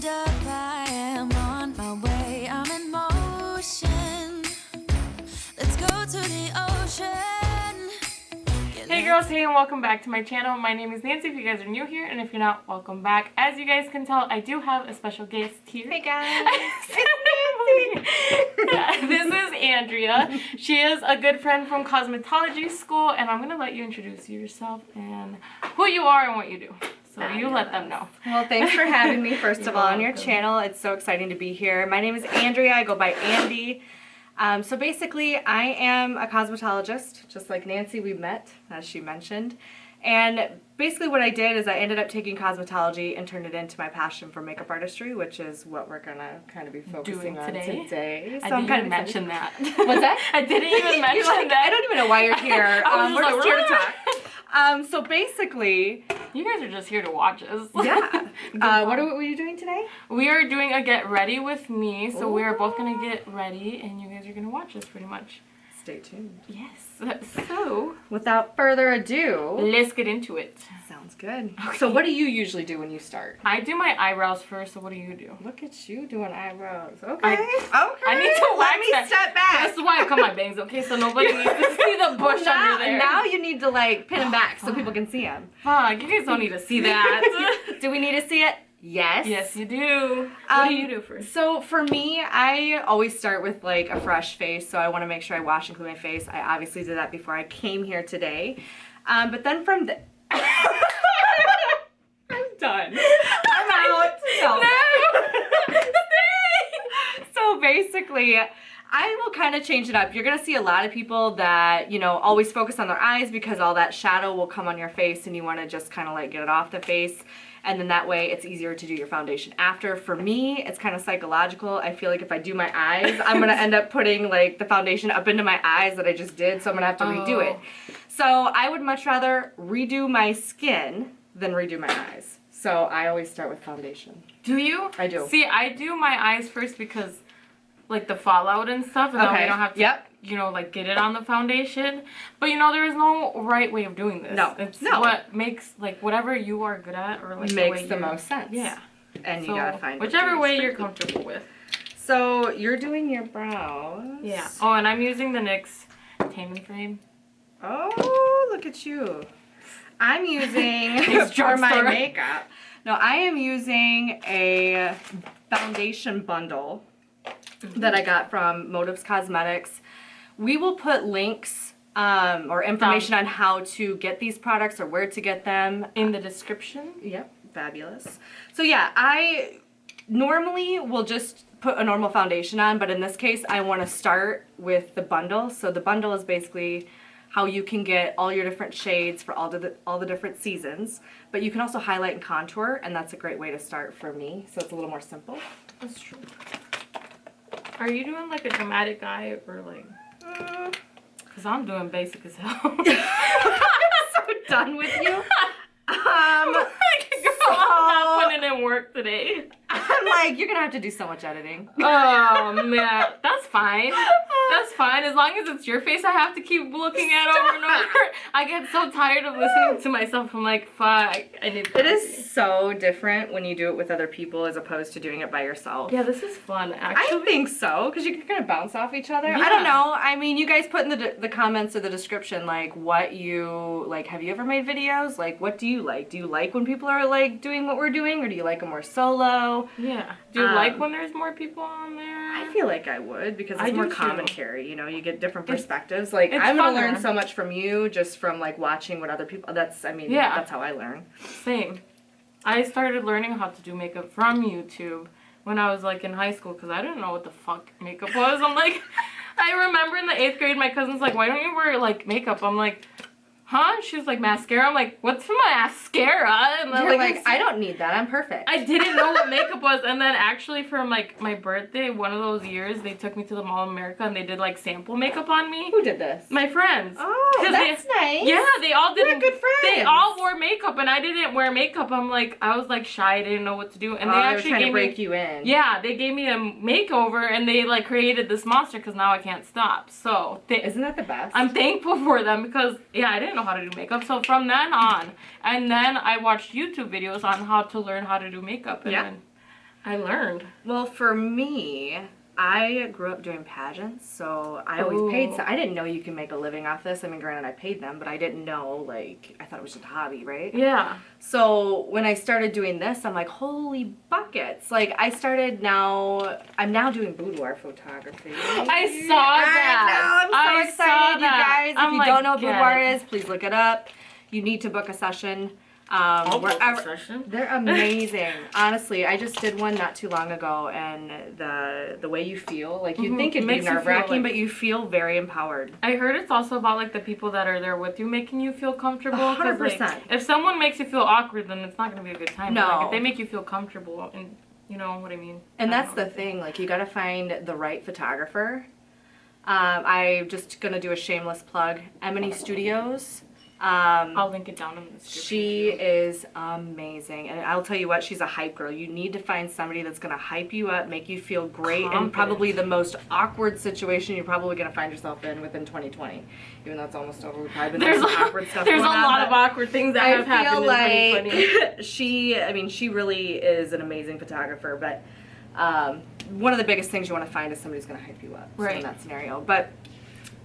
hold up, I am on my way. I'm in motion. Let's go to the ocean. Hey girls, hey, and welcome back to my channel. My name is Nancy if you guys are new here, and if you're not, welcome back. As you guys can tell, I do have a special guest here. Hey guys, This is Andrea. She is a good friend from cosmetology school, and I'm going to let you introduce yourself and who you are and what you do. So you let them know. Well, thanks for having me, first of all, on your welcome. channel. It's so exciting to be here. My name is Andrea. I go by Andy. So basically, I am a cosmetologist, just like Nancy we met, as she mentioned. And basically what I did is I ended up taking cosmetology and turned it into my passion for makeup artistry, which is what we're going to kind of be focusing on today. So I didn't even mention that. What's that? I didn't even mention that. I don't even know why you're here. We're just here to talk. talk. So basically, you guys are just here to watch us. Yeah. What are you doing today? We are doing a get ready with me. So we are both going to get ready and you guys are going to watch us pretty much. Stay tuned. Yes. So, without further ado, let's get into it. Sounds good. Okay. So what do you usually do when you start? I do my eyebrows first, so what do you do? Look at you doing eyebrows. Okay. I need to Let wax me that. step back. That's why I cut my bangs, okay? So nobody needs to see the bush under there. Now you need to like pin them back so people can see them. Fuck, you guys don't need to see that. Do we need to see it? Yes. Yes, you do. What do you do first? So for me, I always start with like a fresh face. So I want to make sure I wash and clean my face. I obviously did that before I came here today. But then from the... I'm done. I'm out. No. So basically, I will kind of change it up. You're going to see a lot of people that, you know, always focus on their eyes because all that shadow will come on your face and you want to just kind of like get it off the face. And then that way it's easier to do your foundation after. For me, it's kind of psychological. I feel like if I do my eyes, I'm going to end up putting like the foundation up into my eyes that I just did. So I'm going to have to redo it. So I would much rather redo my skin than redo my eyes. So I always start with foundation. Do you? I do. See, I do my eyes first because like the fallout and stuff, and then we don't have to, you know, like get it on the foundation. But you know, there is no right way of doing this. No. It's what makes, like, whatever you are good at or like makes the most sense. Yeah. And so you gotta find whichever way you're comfortable with. So you're doing your brows. Yeah. Oh, and I'm using the NYX Tanning Frame. Oh, look at you. I'm using for my makeup. No, I am using a foundation bundle that I got from Motives Cosmetics. We will put links or information on how to get these products or where to get them in the description. Yep, fabulous. So yeah, I normally will just put a normal foundation on, but in this case I want to start with the bundle. So the bundle is basically how you can get all your different shades for all the different seasons, but you can also highlight and contour, and that's a great way to start for me. So it's a little more simple. That's true. Are you doing like a dramatic eye or like? Cause I'm doing basic as hell. I'm so done with you. I'm not putting in work today. I'm like, you're gonna have to do so much editing. Oh man, that's fine. That's fine. As long as it's your face I have to keep looking at over and over. I get so tired of listening to myself. I'm like, fuck, I need to. It is so different when you do it with other people as opposed to doing it by yourself. Yeah, this is fun, actually. I think so, because you can kind of bounce off each other. Yeah. I don't know. I mean, you guys put in the comments or the description, like, what you, like, have you ever made videos? Like, what do you like? Do you like when people are, like, doing what we're doing, or do you like them more solo? Yeah. Do you like when there's more people on there? I feel like I would, because it's more commentary, you know, you get different perspectives. Like, it's I'm going to funner. learn so much from you just from, like, watching what other people, that's how I learn. Same. I started learning how to do makeup from YouTube when I was, like, in high school, because I didn't know what the fuck makeup was. I'm like, I remember in the 8th grade, my cousin's like, why don't you wear, like, makeup? I'm like, huh? She was like, mascara? I'm like, what's mascara? And then, You're like, I don't need that. I'm perfect. I didn't know what makeup was. And then actually for like my birthday, one of those years, they took me to the Mall of America and they did like sample makeup on me. Who did this? My friends. Oh, that's nice. Yeah, they all did. We're good friends. They all wore makeup and I didn't wear makeup. I was like shy. I didn't know what to do. And they actually trying gave to break you in. Yeah, they gave me a makeover and they like created this monster because now I can't stop. So isn't that the best? I'm thankful for them because yeah, I didn't know how to do makeup. So from then on, and then I watched YouTube videos on how to learn how to do makeup, and then I learned. Well, for me, I grew up doing pageants, so I always paid. So I didn't know you can make a living off this. I mean, granted, I paid them, but I didn't know, like, I thought it was just a hobby, right? Yeah. So when I started doing this, I'm like, holy buckets. Like, I'm now doing boudoir photography. I saw that. I know, I'm so excited, you guys. If you don't know what boudoir yes. is, please look it up. You need to book a session. They're amazing. Honestly, I just did one not too long ago, and the way you feel, like you'd think it'd be nerve-wracking, but you feel very empowered. I heard it's also about like the people that are there with you making you feel comfortable. 100%. Like, if someone makes you feel awkward, then it's not gonna be a good time. No. But, like, if they make you feel comfortable, and you know what I mean. And that's the thing. Like, you gotta find the right photographer. I'm just gonna do a shameless plug. Emily Studios. I'll link it down in the description. She is amazing, and I'll tell you what, she's a hype girl. You need to find somebody that's going to hype you up, make you feel great, and probably the most awkward situation you're probably going to find yourself in within 2020. Even though it's almost over, we've probably been some awkward stuff There's going a lot of awkward things that have happened in 2020. she really is an amazing photographer, but one of the biggest things you want to find is somebody who's going to hype you up. Right. So in that scenario. But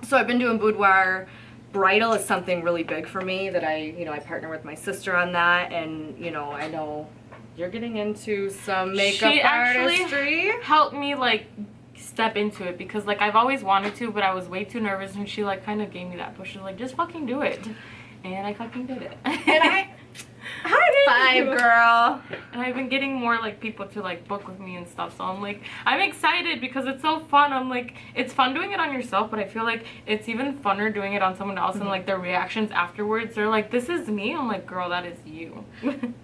so I've been doing boudoir. Bridal is something really big for me that I partner with my sister on that, and I know you're getting into some makeup artistry. Helped me like step into it, because like I've always wanted to, but I was way too nervous, and she like kind of gave me that push. She was like, just fucking do it, and I fucking did it. And high five, girl. And I've been getting more like people to like book with me and stuff, so I'm excited because it's so fun. I'm like, it's fun doing it on yourself, but I feel like it's even funner doing it on someone else, and like their reactions afterwards, they're like, this is me. I'm like, girl, that is you.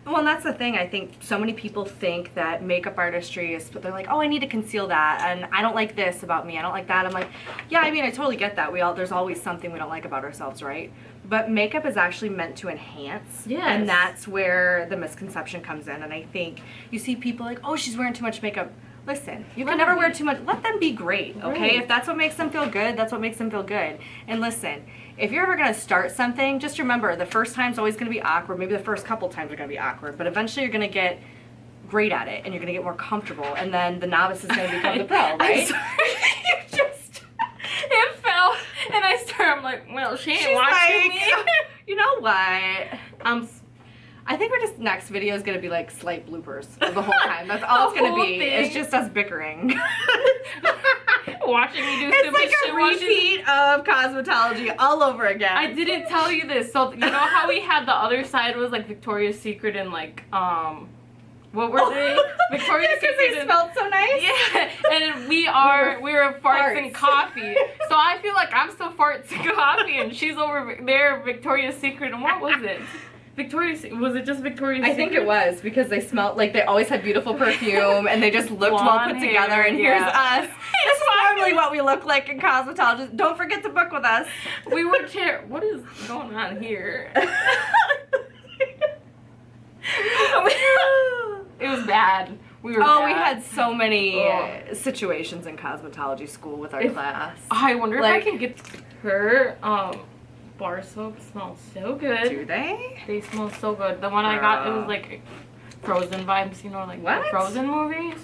Well, and that's the thing. I think so many people think that makeup artistry is, but they're like, oh, I need to conceal that, and I don't like this about me, I don't like that. I'm like, yeah, I mean, I totally get that. There's always something we don't like about ourselves, right? But makeup is actually meant to enhance. Yes. And that's where the misconception comes in. And I think you see people like, oh, she's wearing too much makeup. Listen, you can never wear too much. Let them be great, okay? Right. If that's what makes them feel good, that's what makes them feel good. And listen, if you're ever going to start something, just remember, the first time's always going to be awkward. Maybe the first couple times are going to be awkward. But eventually you're going to get great at it, and you're going to get more comfortable. And then the novice is going to become the pro, right? You just... It fell, and I'm like, well, she ain't watching me. You know what? I think we're just, next video is going to be like slight bloopers of the whole time. That's all it's going to be. Thing. It's just us bickering. Watching me do it's stupid like shit. A repeat of cosmetology all over again. I didn't tell you this. So, you know how we had the other side was like Victoria's Secret and like, what were they? Victoria's Secret. Because they smelled so nice? Yeah, and we were farts and coffee. So I feel like I'm still farts and coffee, and she's over there Victoria's Secret. And what was it? Was it just Victoria's Secret? I think it was, because they smelled like they always had beautiful perfume, and they just looked well put together. And here's us. This is normally what we look like in cosmetology. Don't forget to book with us. We were what is going on here? It was bad. We had so many situations in cosmetology school with our class. I wonder if I can get her bar soap smells so good. Do they? They smell so good. The one I got, it was like Frozen vibes, like the Frozen movies.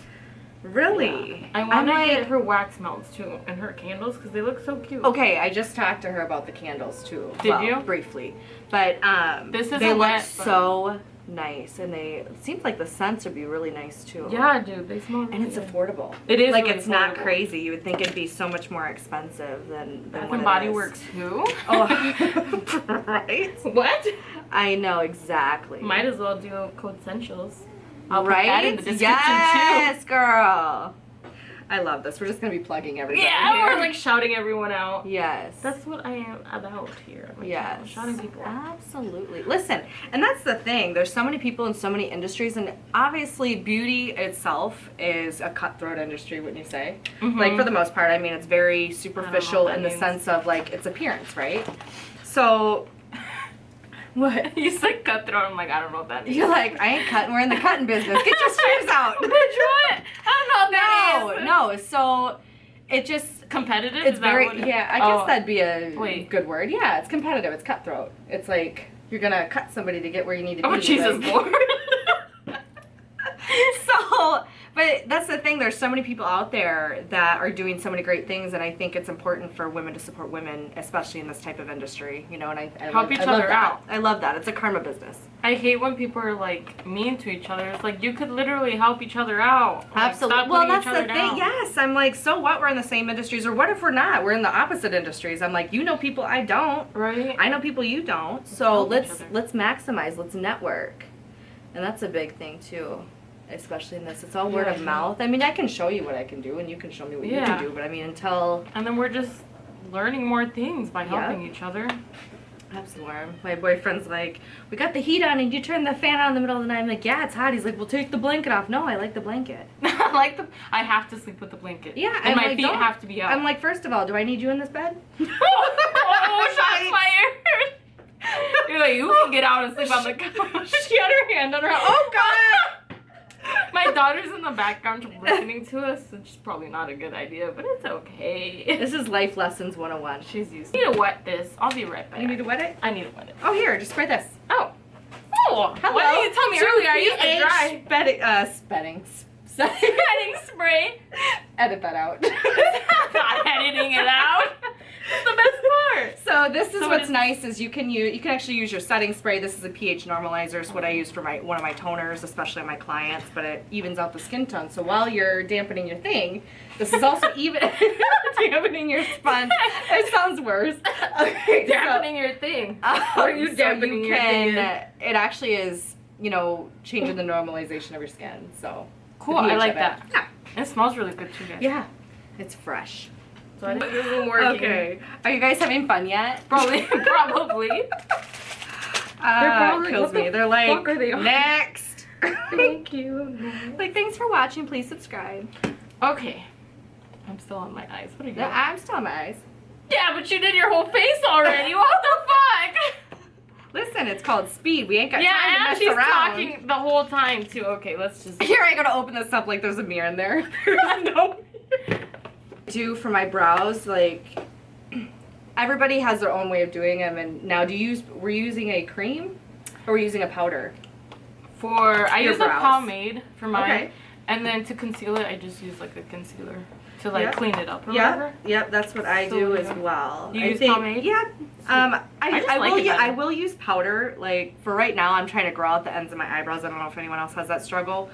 Really? Yeah. I want to get her wax melts too, and her candles, because they look so cute. Okay, I just talked to her about the candles too. Did you? Briefly. But this is they look so nice, and it seems like the scents would be really nice too. Yeah, dude, they smell really and it's affordable. It is like really it's affordable. Not crazy. You would think it'd be so much more expensive than Bath what and it Body is. Works too. Oh, right? What? I know exactly. Might as well do Code Essentials. I'll put right? that in the description yes, too. Girl. I love this. We're just gonna be plugging everybody. Yeah, here. we're like shouting everyone out. Yes. That's what I am about here. Yes. Shouting people out. Absolutely. Listen, and that's the thing. There's so many people in so many industries, and obviously beauty itself is a cutthroat industry, wouldn't you say? Mm-hmm. Like, for the most part, I mean, it's very superficial in the sense of, like, its appearance, right? So... What? You said cutthroat. I'm like, I don't know what that means. You're like, I ain't cutting. We're in the cutting business. Get your strips out. Bitch, what? I don't know what that is. No. So it just competitive. It's is that very what yeah. I guess that'd be a good word. Yeah, it's competitive. It's cutthroat. It's like you're gonna cut somebody to get where you need to be. Oh Jesus Lord. So, but there's so many people out there that are doing so many great things, and I think it's important for women to support women, especially in this type of industry, you know, and I help each other out. I love that. It's a karma business. I hate when people are like mean to each other. It's like you could literally help each other out. Like, Absolutely. Well, that's the thing. Yes, I'm like, so what? We're in the same industries, or what if we're not? We're in the opposite industries. I'm like, you know people I don't. Right. I know people you don't. So let's maximize. Let's network, and that's a big thing too. Especially in this, it's all word of mouth. I mean, I can show you what I can do, and you can show me what you can do. But I mean, until and then we're just learning more things by helping each other. Absolutely. My boyfriend's like, we got the heat on, and you turn the fan on in the middle of the night. I'm like, yeah, it's hot. He's like, well, take the blanket off. No, I like the blanket. I have to sleep with the blanket. Yeah, and my feet have to be out. I'm like, first of all, do I need you in this bed? Oh, shots fired! You're like, you can get out and sleep on the couch. She had her hand on her. Oh God. My daughter's in the background listening to us, which is probably not a good idea, but it's okay. This is Life Lessons 101. She's used to it. I need to wet this. I'll be right back. You need to wet it? I need to wet it. Oh, here, just spray this. Oh. Oh. Hello. Why didn't you tell me earlier? I used to dry. Setting spray. Edit that out. Not editing it out. That's the best part. So this is what's nice is you can actually use your setting spray. This is a pH normalizer. It's what I use for one of my toners, especially on my clients, but it evens out the skin tone. So while you're dampening your thing, this is also even dampening your sponge. It sounds worse. Okay, dampening your thing. Or you dampening your thing. It actually is, you know, changing the normalization of your skin. So cool. I like that. Yeah. It smells really good too, guys. Yeah. It's fresh. So I think this isn't working. Okay. Are you guys having fun yet? Probably. Probably. It kills me. They're like, next. Thank you. Like, thanks for watching. Please subscribe. Okay. I'm still on my eyes. What are you doing? I'm still on my eyes. Yeah, but you did your whole face already. What the fuck? Listen, it's called speed. We ain't got time to mess she's around. talking the whole time, too. Okay, let's just... Here, I gotta open this up like there's a mirror in there. There's no... Do for my brows, like, everybody has their own way of doing them, and now we're using a cream or we're using a powder? I use a pomade for mine, okay. And then to conceal it, I just use like a concealer to like clean it up or whatever. Yep, that's what I do as well. You use pomade? Yeah. I will use powder, like, for right now I'm trying to grow out the ends of my eyebrows. I don't know if anyone else has that struggle.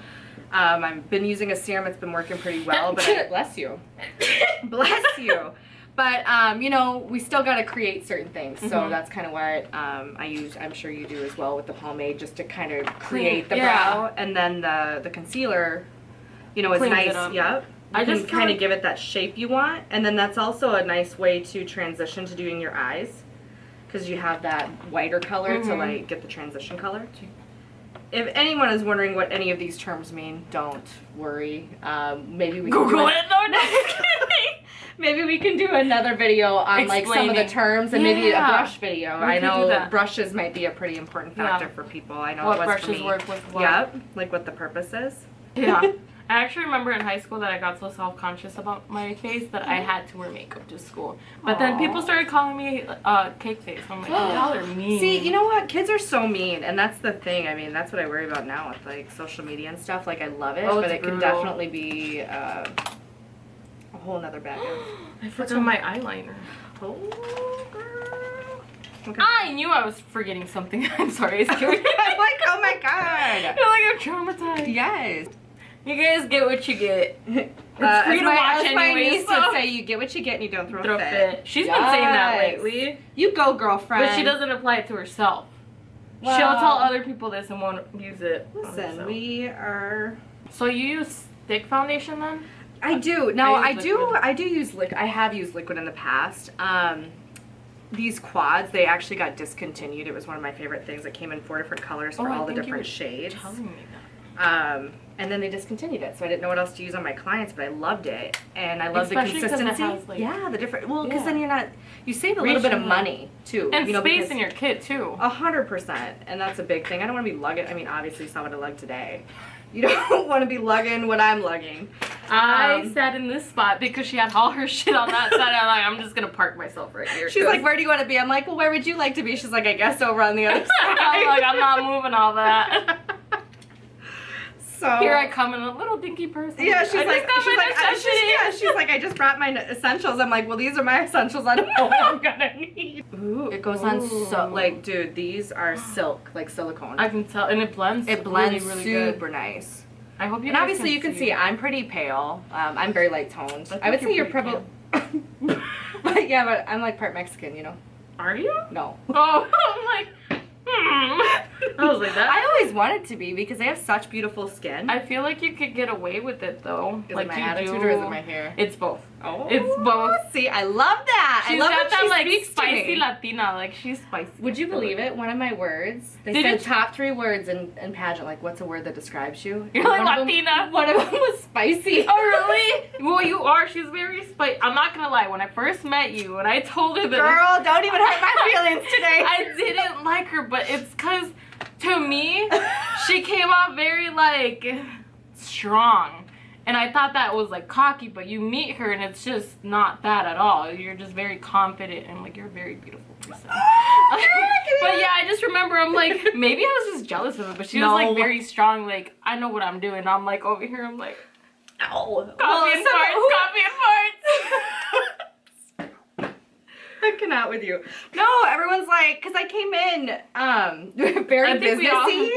I've been using a serum. It's been working pretty well, but bless you. Bless you. But, you know, we still got to create certain things. So that's kind of what I use. I'm sure you do as well with the pomade, just to kind of create the brow. And then the concealer, you know, is nice. Yep. I just kind of give it that shape you want. And then that's also a nice way to transition to doing your eyes, because you have that whiter color to, like, get the transition color. If anyone is wondering what any of these terms mean, don't worry. Maybe we can Google it. No, maybe we can do another video on like some of the terms, and maybe a brush video. I know brushes might be a pretty important factor for people. I know what it was brushes for me. work with what. Yep, like what the purpose is. Yeah. I actually remember in high school that I got so self-conscious about my face that I had to wear makeup to school. But then people started calling me cake face. I'm like, oh, y'all are mean. See, you know what? Kids are so mean, and that's the thing. I mean, that's what I worry about now with like social media and stuff. Like, I love it, but it can definitely be a whole nother bag of... I forgot my eyeliner. Oh, girl. Okay. I knew I was forgetting something. I'm sorry. I'm like, oh my god. You're like, I'm traumatized. Yes. You guys get what you get. It's free to watch my niece so. would say, you get what you get and you don't throw a fit. She's been saying that lately. You go, girlfriend. But she doesn't apply it to herself. Well, she'll tell other people this and won't use it. Listen, we are... So you use stick foundation then? I do. No, I do use liquid. I have used liquid in the past. These quads, they actually got discontinued. It was one of my favorite things. It came in 4 different colors for all the different shades. Telling me that. And then they discontinued it, so I didn't know what else to use on my clients, but I loved it, and I love the consistency. It has, like, the different. Well, because then you save a little bit of money too, and space in your kit too. 100%, and that's a big thing. I don't want to be lugging. I mean, obviously, you saw what I lug today. You don't want to be lugging what I'm lugging. I sat in this spot because she had all her shit on that side. I'm like, I'm just gonna park myself right here. She's like, where do you want to be? I'm like, well, where would you like to be? She's like, I guess over on the other side. I'm like, I'm not moving all that. So here I come in a little dinky person. Yeah, she's like, I just brought my essentials. I'm like, well, these are my essentials. I don't know what I'm gonna need. Ooh, it goes on so, like, dude, these are silk, like silicone. I can tell, and it blends. It blends really super nice. I hope you. And obviously, you can see I'm pretty pale. I'm very light toned. I would say you're probably. But yeah, but I'm like part Mexican, you know. Are you? No. Oh, I'm like. I was like that. I always wanted to be because I have such beautiful skin. I feel like you could get away with it though. Is like it my attitude or is it my hair? It's both. Oh, it's both. See, I love that. She's I love got that she like speaks spicy Latina. Like she's spicy. Would you believe it? One of my words. They said top 3 words in pageant. Like, what's a word that describes you? You're like Latina. One of them was spicy. Oh really? Well, you are. She's very spicy. I'm not gonna lie. When I first met you, and I told her that. Girl, don't even hurt my feelings today. I didn't like her, but it's because to me, she came off very like strong. And I thought that was like cocky, but you meet her and it's just not that at all. You're just very confident and like you're a very beautiful person. But yeah, I just remember I'm like, maybe I was just jealous of her, but she was like very strong, like, I know what I'm doing. I'm like over here, I'm like, ow. Coffee and farts. I cannot with you. No, everyone's like, because I came in very businessy.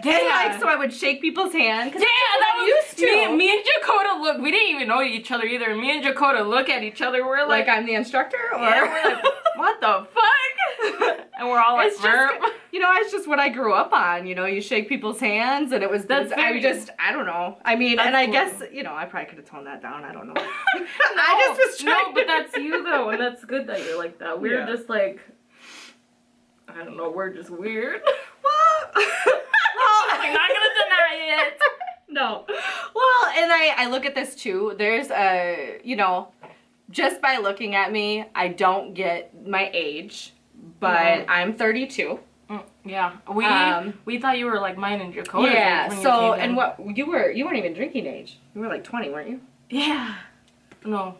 And like, so I would shake people's hands. Yeah, that was used to. Me and Dakota look. We didn't even know each other either. Me and Dakota look at each other. We're like I'm the instructor, or yeah, we're like, what the fuck? And we're all like, it's just, you know, it's just what I grew up on. You know, you shake people's hands, and it was. I don't know. I mean, and I guess you know, I probably could have toned that down. I don't know. I just was trying. No, but that's you though, and that's good that you're like that. We're just like, I don't know. We're just weird. What? I'm not gonna deny it. No. Well, and I look at this too. There's a, you know, just by looking at me, I don't get my age, but I'm 32. Yeah. We thought you were like mine and Dakota. Yeah. So and what you weren't even drinking age. You were like 20, weren't you? Yeah. No.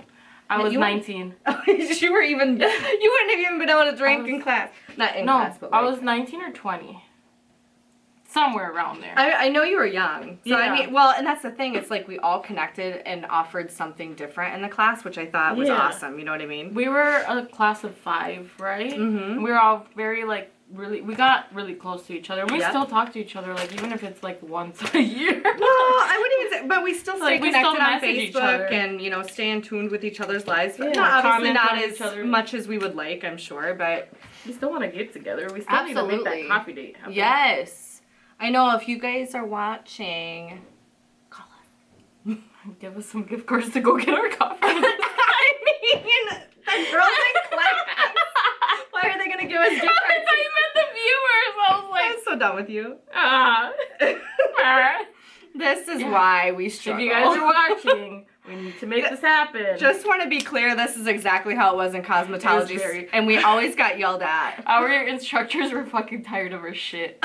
I was 19. You were even. You wouldn't have even been able to drink in class. Not in class, but like, I was 19 or 20. Somewhere around there. I know you were young. So I mean, well, and that's the thing. It's like we all connected and offered something different in the class, which I thought was awesome. You know what I mean? We were a class of 5, right? Mm-hmm. We were all very like we got really close to each other. We still talk to each other, like even if it's like once a year. Well, I wouldn't even say, but we still stay connected on Facebook and you know stay in tune with each other's lives. Yeah, obviously not as much as we would like, I'm sure, but we still want to get together. We still need to make that coffee date happen. Yes. I know if you guys are watching, call us. Give us some gift cards to go get our coffee. I mean, the girls in class. Why are they going to give us gift cards? I thought you meant the viewers. I was like, I'm so done with you. This is why we struggle. If you guys are watching, we need to make this happen. Just want to be clear, this is exactly how it was in cosmetology. And we always got yelled at. Our instructors were fucking tired of our shit.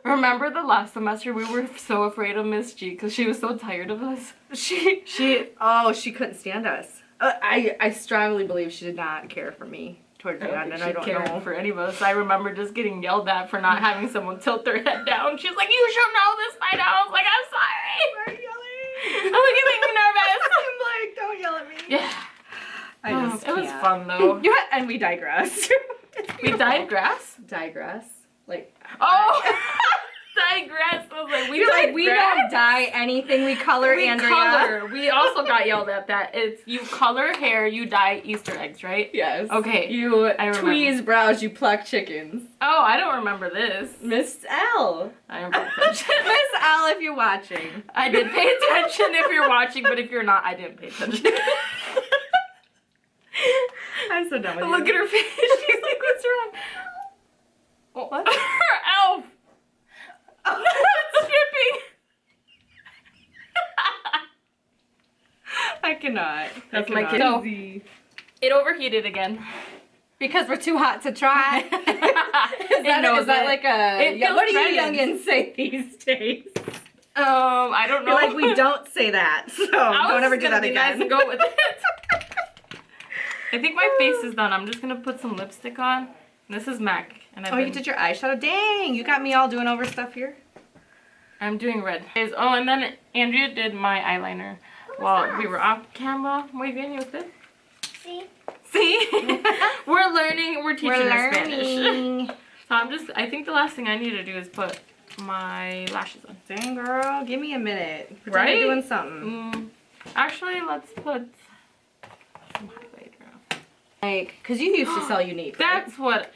Remember the last semester we were so afraid of Miss G because she was so tired of us. She couldn't stand us. I strongly believe she did not care for me towards the end, and I don't know for any of us. I remember just getting yelled at for not having someone tilt their head down. She's like, "You should know this by now." I was like, "I'm sorry." Why are you yelling? I'm like, you make me nervous. I'm like, don't yell at me. Yeah. It was fun though. Yeah, and we digress. We digress. Like digress. I was like, we don't dye anything. We color, Andrea. Color. We also got yelled at that. It's you color hair, you dye Easter eggs, right? Yes. Okay. You tweeze brows, you pluck chickens. Oh, I don't remember this. Miss L. I didn't pay attention. Miss L, if you're watching. I did pay attention if you're watching, but if you're not, I didn't pay attention. I'm so done with you. Look at her face. She's like, what's wrong? What? Her elf. It's dripping. I cannot. That's my kid. So, it overheated again. Because we're too hot to try. Is that like a... What do you youngins say these days? I don't know. Like, we don't say that. So don't ever do that again. Nice, go with it. I think my face is done. I'm just going to put some lipstick on. This is MAC. And you did your eyeshadow? Dang, you got me all doing over stuff here. I'm doing red. Oh, and then Andrea did my eyeliner while we were off camera. Muy bien, ¿y usted? See? See? We're learning. We're teaching her learning. Spanish. So I think the last thing I need to do is put my lashes on. Dang, girl, give me a minute. Pretend Right? you're doing something. Actually, let's put some highlighter. Like, because you used to sell Unique, right? That's what,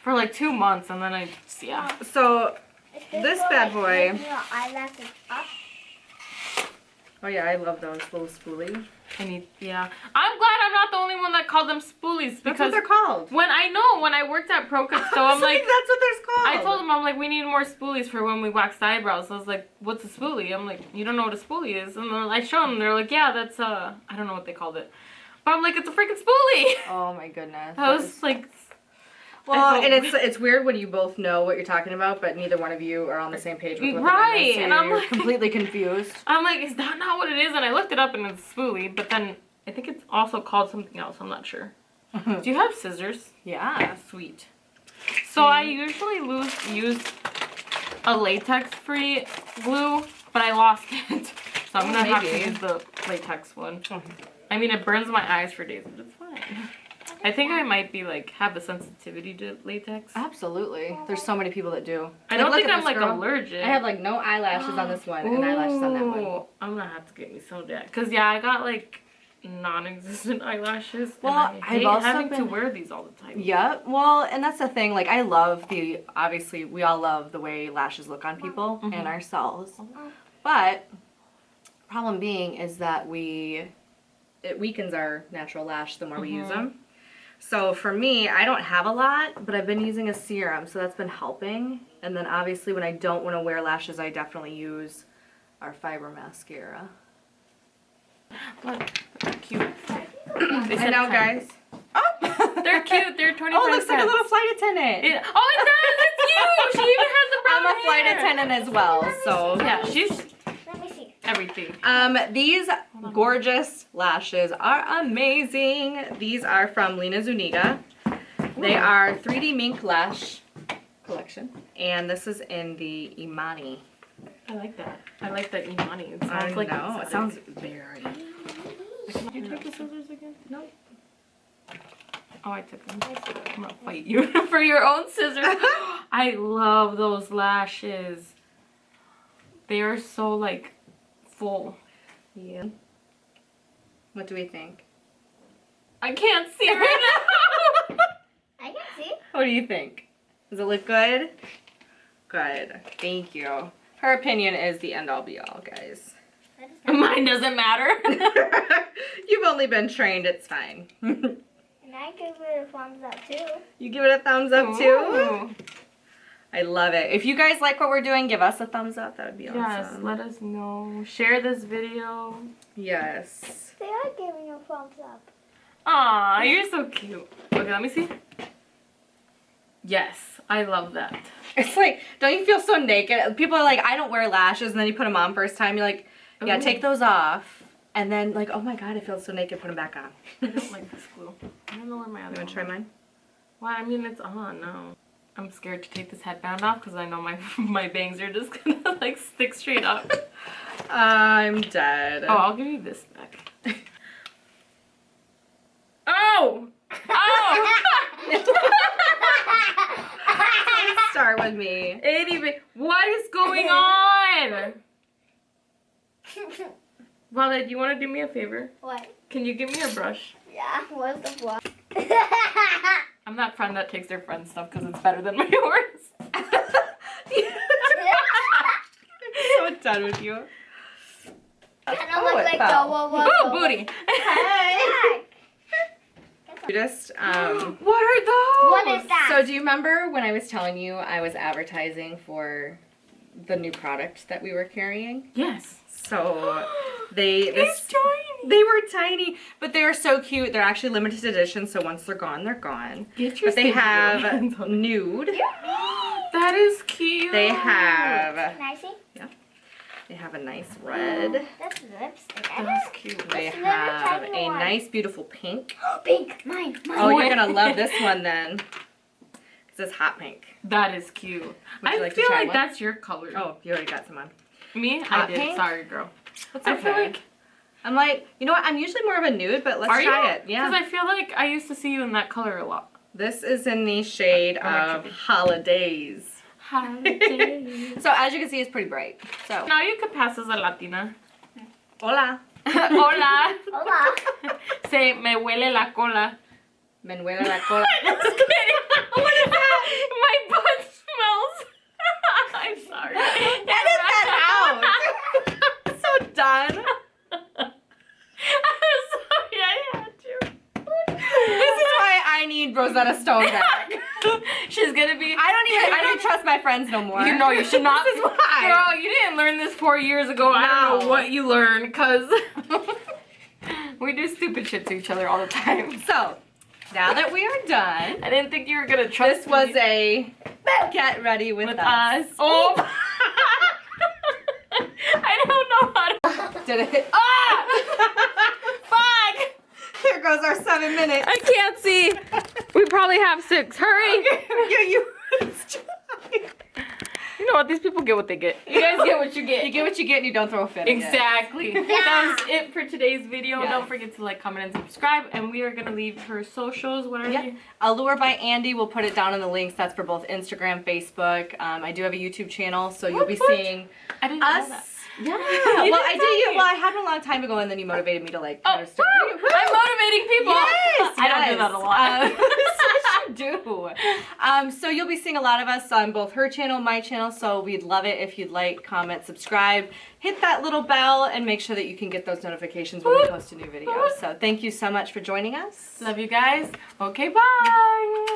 for like 2 months, and then yeah. So, this bad boy. Your eyelashes up. Oh yeah, I love those little spoolie. Yeah. I'm glad I'm not the only one that called them spoolies, That's what because they're called. when I worked at Pro Cut, so I'm like, that's what they're called. I told them, I'm like, we need more spoolies for when we wax the eyebrows. I was like, what's a spoolie? I'm like, you don't know what a spoolie is? And then I showed them, they're like, yeah, that's, I don't know what they called it. But I'm like, it's a freaking spoolie! Oh my goodness. I was like... Well, and it's weird when you both know what you're talking about, but neither one of you are on the same page with what Right, it is, so and I'm you're like- completely confused. I'm like, is that not what it is? And I looked it up and it's spoolie, but then I think it's also called something else. I'm not sure. Do you have scissors? Yeah. Sweet. So I usually use a latex-free glue, but I lost it. So I'm gonna have to use the latex one. I mean, it burns my eyes for days, but it's fine. I think I might be like, have a sensitivity to latex. Absolutely. There's so many people that do. I don't look think at I'm this like girl. allergic. I have like no eyelashes on this one and eyelashes on that one. Ooh, I'm gonna have to get me some dad. Cause yeah, I got like non-existent eyelashes. Well, and I hate I've also having to been- wear these all the time. Yeah, well, and that's the thing. Like, I love obviously, we all love the way lashes look on people and ourselves. But, problem being is that it weakens our natural lash the more we use them. So for me, I don't have a lot, but I've been using a serum, so that's been helping. And then obviously when I don't want to wear lashes, I definitely use our fiber mascara. Look, they're cute. They I said know, 10. guys. Oh, They're cute. They're 25 Oh, it looks like a cents. little flight attendant. It does. It's cute. She even has the brown I'm a flight hair. attendant as well, so. Yeah, she's Let me see. everything. These gorgeous lashes are amazing. These are from Lena Zuniga. They are 3D Mink Lash Collection, and this is in the Imani. I like that. I like that Imani. It I sounds like know, it sounds very. Can you take the scissors again? No. Oh, I took them. I'm gonna fight you for your own scissors. I love those lashes. They are so like full. Yeah. What do we think? I can't see right now. I can see. What do you think? Does it look good? Good. Thank you. Her opinion is the end all be all, guys. Mine doesn't matter. You've only been trained, it's fine. And I give it a thumbs up too. You give it a thumbs up too? Ooh. I love it. If you guys like what we're doing, give us a thumbs up. That would be Yes, awesome. let us know. Share this video. Yes. They are giving a thumbs up. Aw, you're so cute. Okay, let me see. Yes, I love that. It's like, don't you feel so naked? People are like, I don't wear lashes, and then you put them on first time. You're like, yeah, Ooh. take those off. And then like, oh my god, I feel so naked. Put them back on. I don't like this glue. I don't know where my other You want one to try went. mine? Well, I mean, it's on now. I'm scared to take this headband off because I know my bangs are just gonna like stick straight up. I'm dead. Oh, I'll give you this back. Oh! Oh! Start with me. What is going on? Violet, do you want to do me a favor? What? Can you give me a brush? Yeah, what's the what? I'm that friend that takes their friend's stuff because it's better than my yours. I'm so done with you. Kind of Oh, look it like fell. Ooh, booty. You just What are those? What is that? So do you remember when I was telling you I was advertising for the new product that we were carrying? Yes. So It's tiny. they were tiny, but they are so cute. They're actually limited edition, so once they're gone, they're gone. Get your But they have hands on it. nude. That is cute. They have Can I see? they have a nice red. That's lipstick. That's cute. They It's a little have tiny a one. nice beautiful pink. Pink. Mine. Oh, you're gonna love this one then. It says hot pink. That is cute. Would you I like to feel try like one? that's your color. Oh, you already got some on. Me? Hot I did. pink? Sorry, girl. That's I feel like... I'm like, you know what? I'm usually more of a nude, but let's try it. Yeah. Because I feel like I used to see you in that color a lot. This is in the shade of Holla-Daze. Holla-Daze. So as you can see, it's pretty bright. So Now you could pass as a Latina. hola. Hola. Hola. Say, me huele la cola. Me huele la cola. Just kidding. What is that? My butt smells. I'm sorry. Edit that out. So done. I'm sorry, I had to. This is why I need Rosetta Stone back. She's gonna be. I don't trust my friends no more. You know you should not. This is why. Girl, you didn't learn this 4 years ago. I don't know No. what you learned, cause we do stupid shit to each other all the time. So now that we are done, I didn't think you were gonna trust this was me a get ready with with us. us. Oh. I don't know how to. Did it? Ah! Fuck! Here goes our 7 minutes. I can't see. We probably have 6. Hurry! you. You know what? These people get what they get. You guys get what you get. You get what you get and you don't throw a fit. again. Exactly. That was it for today's video. Yes. Don't forget to like, comment, and subscribe. And we are going to leave her socials. What are Yep. you? Allure by Andy. We'll put it down in the links. That's for both Instagram, Facebook. I do have a YouTube channel, so you'll be What? seeing I didn't know us. that. Yeah. You Well, didn't I tell did. me. Well, I had one a long time ago, and then you motivated me to like. Oh, kind of start doing- woo! I'm motivating people. Yes, I don't do that a lot. Yes, you do. So you'll be seeing a lot of us on both her channel, my channel. So we'd love it if you'd like, comment, subscribe, hit that little bell, and make sure that you can get those notifications when we post a new video. So thank you so much for joining us. Love you guys. Okay, bye.